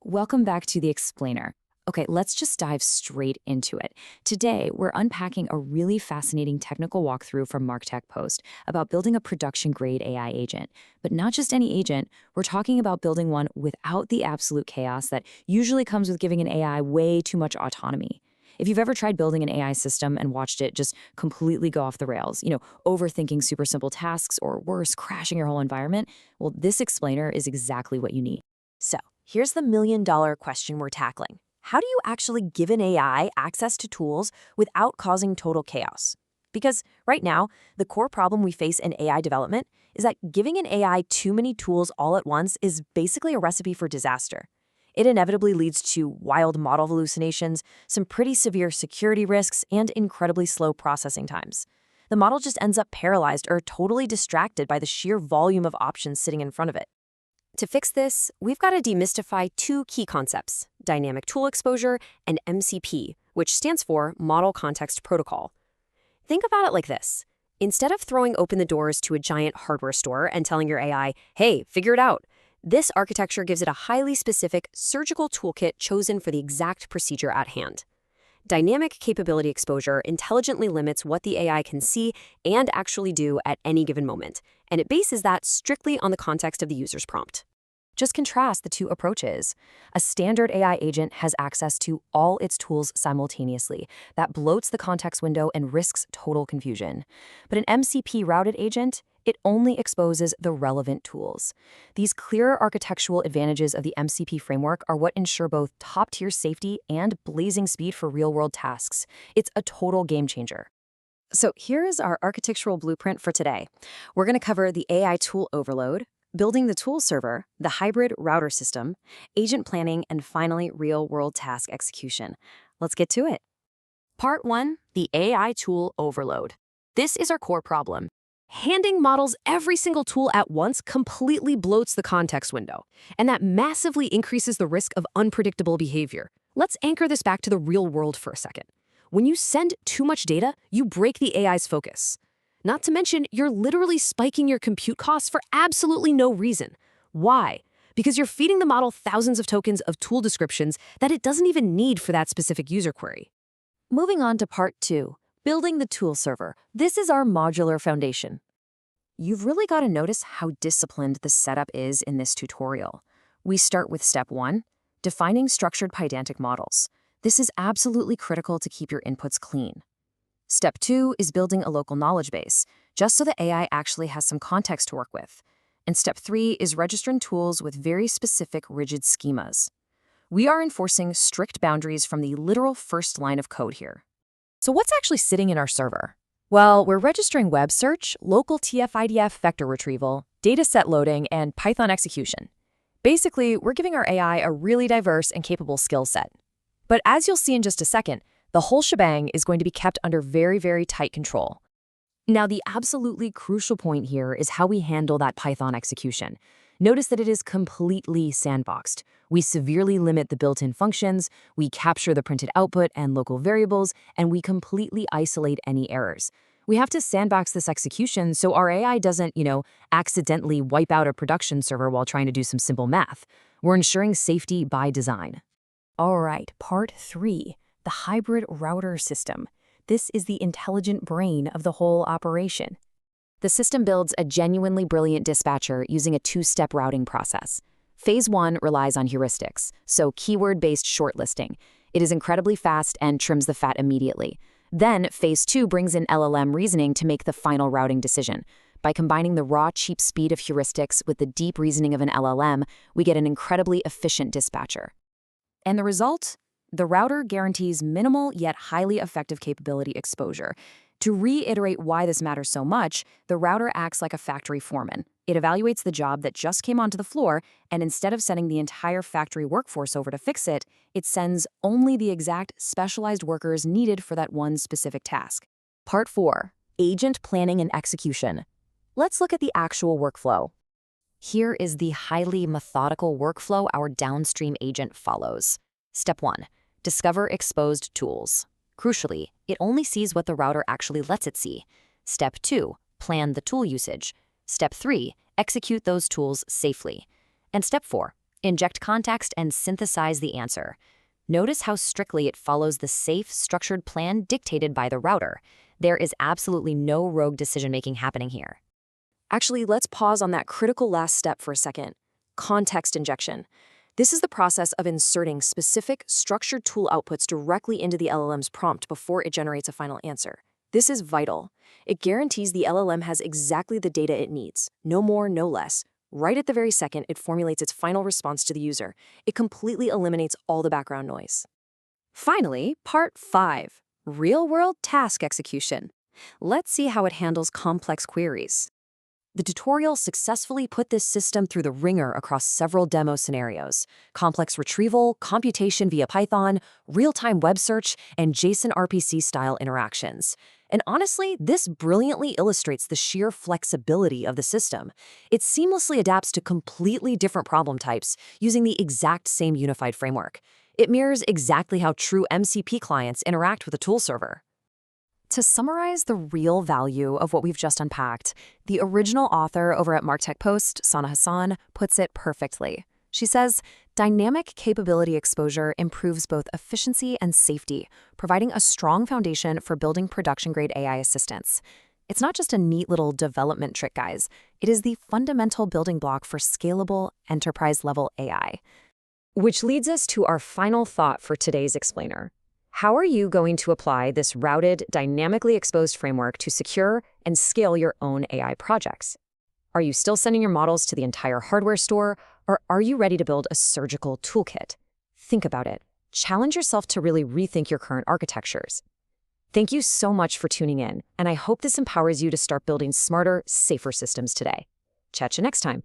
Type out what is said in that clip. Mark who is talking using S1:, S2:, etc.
S1: welcome back to The Explainer. Okay, let's just dive straight into it. Today, we're unpacking a really fascinating technical walkthrough from MarkTech Post about building a production-grade AI agent. But not just any agent, we're talking about building one without the absolute chaos that usually comes with giving an AI way too much autonomy. If you've ever tried building an AI system and watched it just completely go off the rails, overthinking super simple tasks or worse, crashing your whole environment, well, this explainer is exactly what you need.
S2: So, here's the million-dollar question we're tackling. How do you actually give an AI access to tools without causing total chaos? Because right now, the core problem we face in AI development is that giving an AI too many tools all at once is basically a recipe for disaster. It inevitably leads to wild model hallucinations, some pretty severe security risks, and incredibly slow processing times. The model just ends up paralyzed or totally distracted by the sheer volume of options sitting in front of it. To fix this, we've got to demystify two key concepts: dynamic tool exposure and MCP, which stands for Model Context Protocol. Think about it like this. Instead of throwing open the doors to a giant hardware store and telling your AI, hey, figure it out, this architecture gives it a highly specific surgical toolkit chosen for the exact procedure at hand. Dynamic capability exposure intelligently limits what the AI can see and actually do at any given moment, and it bases that strictly on the context of the user's prompt. Just contrast the two approaches. A standard AI agent has access to all its tools simultaneously. That bloats the context window and risks total confusion. But an MCP-routed agent, it only exposes the relevant tools. These clear architectural advantages of the MCP framework are what ensure both top-tier safety and blazing speed for real-world tasks. It's a total game changer. So here's our architectural blueprint for today. We're going to cover the AI tool overload, building the tool server, the hybrid router system, agent planning, and finally, real-world task execution. Let's get to it. Part 1, the AI tool overload. This is our core problem. Handing models every single tool at once completely bloats the context window, and that massively increases the risk of unpredictable behavior. Let's anchor this back to the real world for a second. When you send too much data, you break the AI's focus. Not to mention, you're literally spiking your compute costs for absolutely no reason. Why? Because you're feeding the model thousands of tokens of tool descriptions that it doesn't even need for that specific user query. Moving on to part 2, building the tool server. This is our modular foundation. You've really got to notice how disciplined the setup is in this tutorial. We start with step 1, defining structured pydantic models. This is absolutely critical to keep your inputs clean. Step 2 is building a local knowledge base, just so the AI actually has some context to work with. And step 3 is registering tools with very specific rigid schemas. We are enforcing strict boundaries from the literal first line of code here. So what's actually sitting in our server? Well, we're registering web search, local TF-IDF vector retrieval, dataset loading, and Python execution. Basically, we're giving our AI a really diverse and capable skill set. But as you'll see in just a second, the whole shebang is going to be kept under very, very tight control. Now, the absolutely crucial point here is how we handle that Python execution. Notice that it is completely sandboxed. We severely limit the built-in functions, we capture the printed output and local variables, and we completely isolate any errors. We have to sandbox this execution so our AI doesn't, accidentally wipe out a production server while trying to do some simple math. We're ensuring safety by design. All right, part 3. The hybrid router system. This is the intelligent brain of the whole operation. The system builds a genuinely brilliant dispatcher using a 2-step routing process. Phase 1 relies on heuristics, so keyword-based shortlisting. It is incredibly fast and trims the fat immediately. Then, Phase 2 brings in LLM reasoning to make the final routing decision. By combining the raw, cheap speed of heuristics with the deep reasoning of an LLM, we get an incredibly efficient dispatcher. And the result? The router guarantees minimal yet highly effective capability exposure. To reiterate why this matters so much, the router acts like a factory foreman. It evaluates the job that just came onto the floor, and instead of sending the entire factory workforce over to fix it, it sends only the exact specialized workers needed for that one specific task. Part 4. Agent planning and execution. Let's look at the actual workflow. Here is the highly methodical workflow our downstream agent follows. Step 1. Discover exposed tools. Crucially, it only sees what the router actually lets it see. Step 2. Plan the tool usage. Step 3. Execute those tools safely. And Step 4. Inject context and synthesize the answer. Notice how strictly it follows the safe, structured plan dictated by the router. There is absolutely no rogue decision-making happening here. Actually, let's pause on that critical last step for a second. Context injection. This is the process of inserting specific, structured tool outputs directly into the LLM's prompt before it generates a final answer. This is vital. It guarantees the LLM has exactly the data it needs, no more, no less. Right at the very second it formulates its final response to the user, it completely eliminates all the background noise. Finally, part 5, real-world task execution. Let's see how it handles complex queries. The tutorial successfully put this system through the ringer across several demo scenarios: complex retrieval, computation via Python, real-time web search, and JSON RPC-style interactions. And honestly, this brilliantly illustrates the sheer flexibility of the system. It seamlessly adapts to completely different problem types using the exact same unified framework. It mirrors exactly how true MCP clients interact with a tool server. To summarize the real value of what we've just unpacked, the original author over at MarTech Post, Sana Hassan, puts it perfectly. She says, dynamic capability exposure improves both efficiency and safety, providing a strong foundation for building production-grade AI assistants. It's not just a neat little development trick, guys. It is the fundamental building block for scalable, enterprise-level AI. Which leads us to our final thought for today's explainer. How are you going to apply this routed, dynamically exposed framework to secure and scale your own AI projects? Are you still sending your models to the entire hardware store, or are you ready to build a surgical toolkit? Think about it. Challenge yourself to really rethink your current architectures. Thank you so much for tuning in, and I hope this empowers you to start building smarter, safer systems today. Catch you next time.